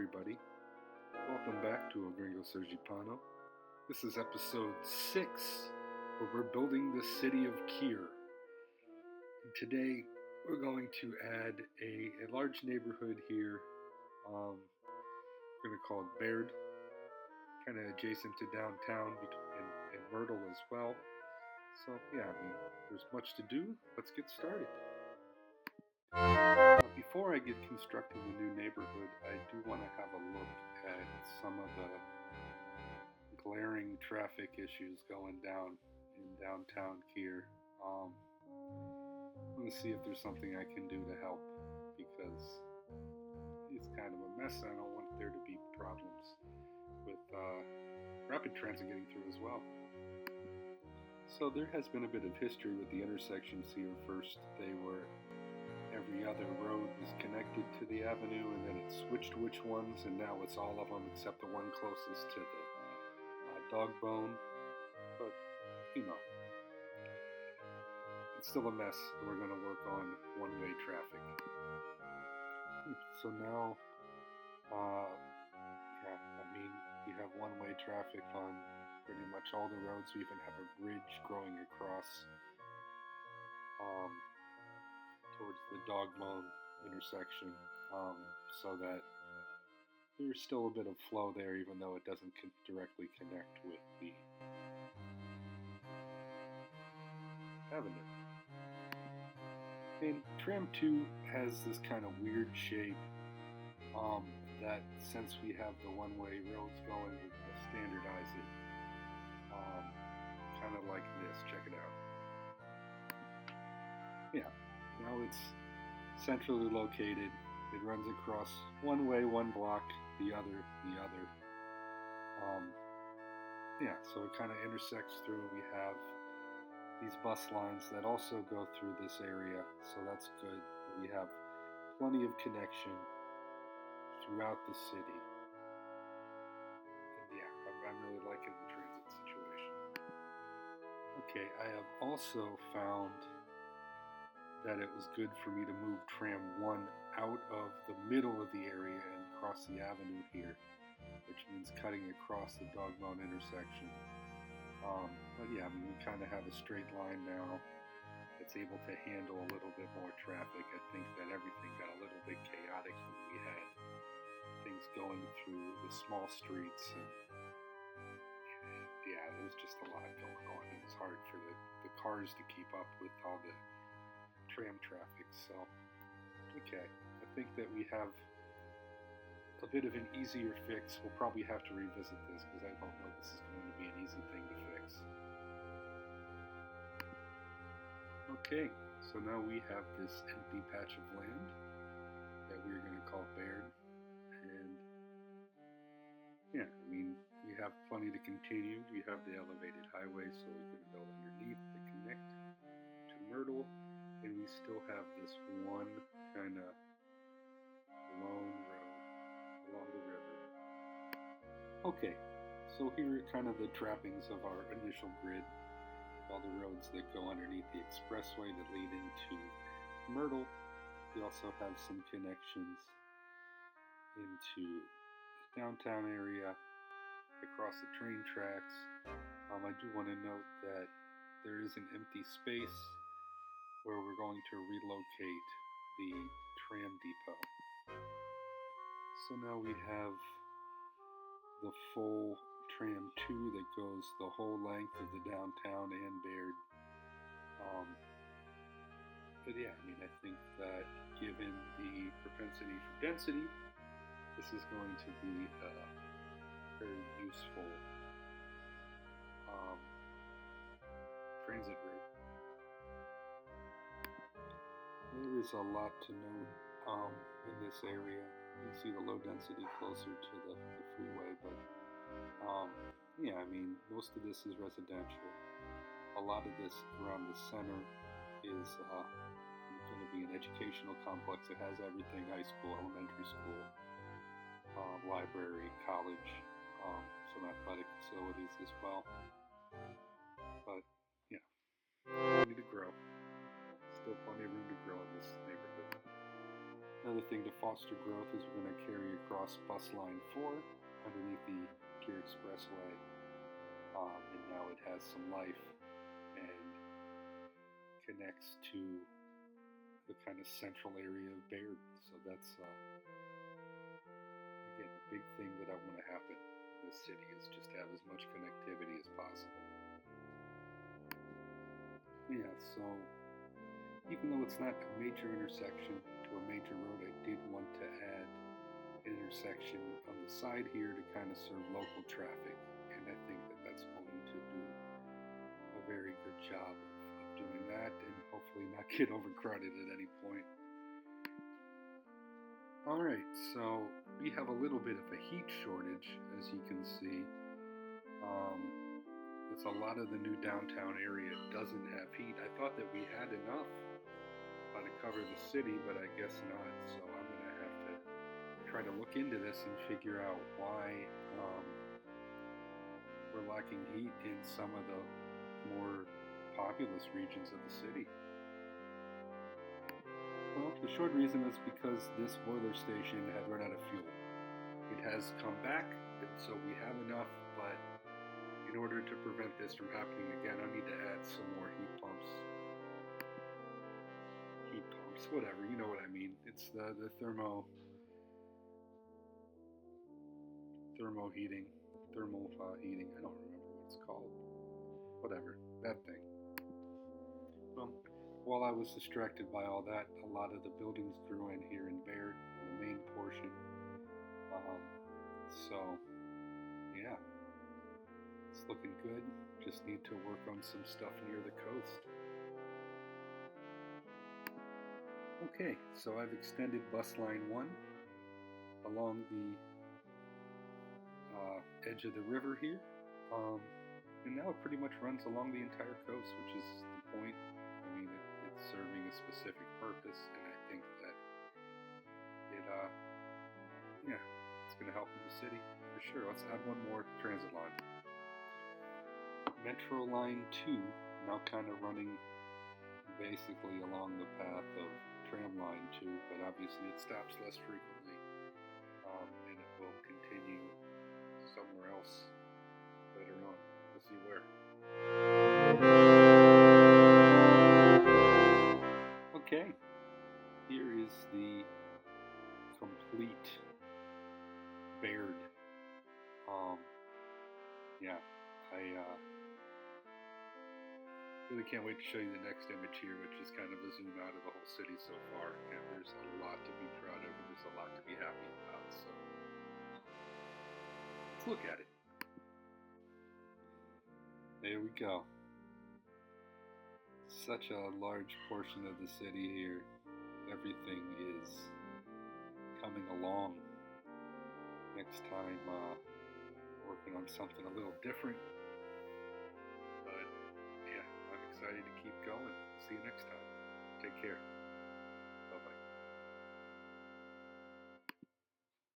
everybody. Welcome back to El Gringo Sergipano. This is episode 6, where we're building the city of Kier. And today, we're going to add a large neighborhood here. We're going to call it Baird, kind of adjacent to downtown and Myrtle as well. So, there's much to do. Let's get started. Before I get constructing the new neighborhood, I do want to have a look at some of the glaring traffic issues going down in downtown Kier. I'm going to see if there's something I can do to help, because it's kind of a mess and I don't want there to be problems with rapid transit getting through as well. So there has been a bit of history with the intersections here. First, they were every other road was connected to the avenue, and then it switched which ones, and now it's all of them except the one closest to the dog bone. But, it's still a mess, and we're going to work on one-way traffic. So now, you have one-way traffic on pretty much all the roads. We even have a bridge growing across towards the dog bone intersection, so that there's still a bit of flow there, even though it doesn't directly connect with the avenue. And Tram 2 has this kind of weird shape, that since we have the one-way roads going, we're going to standardize it, kind of like this. Check it out. Now it's centrally located. It runs across one way, one block, the other. So it kind of intersects through. We have these bus lines that also go through this area, so that's good. We have plenty of connection throughout the city. And I'm really liking the transit situation. Okay, I have also found that it was good for me to move Tram 1 out of the middle of the area and across the avenue here, which means cutting across the dog bone intersection. We kind of have a straight line now that's able to handle a little bit more traffic. I think that everything got a little bit chaotic when we had things going through the small streets, and there was just a lot going on. It was hard for the cars to keep up with all the tram traffic. So, I think that we have a bit of an easier fix. We'll probably have to revisit this, because I don't know this is going to be an easy thing to fix. Okay, so now we have this empty patch of land that we're going to call Baird, and we have plenty to continue. We have the elevated highway, so we can build underneath to connect to Myrtle, and we still have this one kind of lone road along the river. Okay, so here are kind of the trappings of our initial grid. All the roads that go underneath the expressway that lead into Myrtle. We also have some connections into the downtown area, across the train tracks. I do want to note that there is an empty space where we're going to relocate the tram depot. So now we have the full Tram 2 that goes the whole length of the downtown and Baird. I think that given the propensity for density, this is going to be a very useful transit route. There is a lot to note in this area. You can see the low density closer to the freeway, but most of this is residential. A lot of this around the center is going to be an educational complex. It has everything: high school, elementary school, library, college, some athletic facilities as well. But plenty to grow. Still plenty of room to grow in this neighborhood. Another thing to foster growth is we're going to carry across across bus line 4 underneath the Kier Expressway, and now it has some life and connects to the kind of central area of Baird. So that's again the big thing that I want to happen in this city is just have as much connectivity as possible. Yeah, so even though it's not a major intersection to a major road, I did want to add an intersection on the side here to kind of serve local traffic, and I think that that's going to do a very good job of doing that and hopefully not get overcrowded at any point. Alright, so we have a little bit of a heat shortage, as you can see. It's a lot of the new downtown area doesn't have heat. I thought that we had enough to cover the city, but I guess not. So I'm going to have to try to look into this and figure out why we're lacking heat in some of the more populous regions of the city. Well, the short reason is because this boiler station had run out of fuel. It has come back, and so we have enough, but in order to prevent this from happening again, I need to add some more heat pumps, whatever, you know what I mean. It's the thermal heating, I don't remember what it's called. Whatever, that thing. Well, while I was distracted by all that, a lot of the buildings grew in here in Baird, in the main portion. So, yeah, it's looking good. Just need to work on some stuff near the coast. Okay, so I've extended bus line 1 along the edge of the river here, and now it pretty much runs along the entire coast, which is the point. I mean, it's serving a specific purpose, and I think that it's going to help in the city for sure. Let's add one more transit line. Metro Line 2, now kind of running basically along the path of Tram Line 2, but obviously it stops less frequently, and it will continue somewhere else later on. We'll see where. Okay, here is the complete Baird. I really can't wait to show you the next image here, which is kind of a zoom out of the whole city so far, and there's a lot to be proud of, and there's a lot to be happy about, so let's look at it. There we go. Such a large portion of the city here. Everything is coming along. Next time, working on something a little different. But yeah, I'm excited to keep going. See you next time. Take care.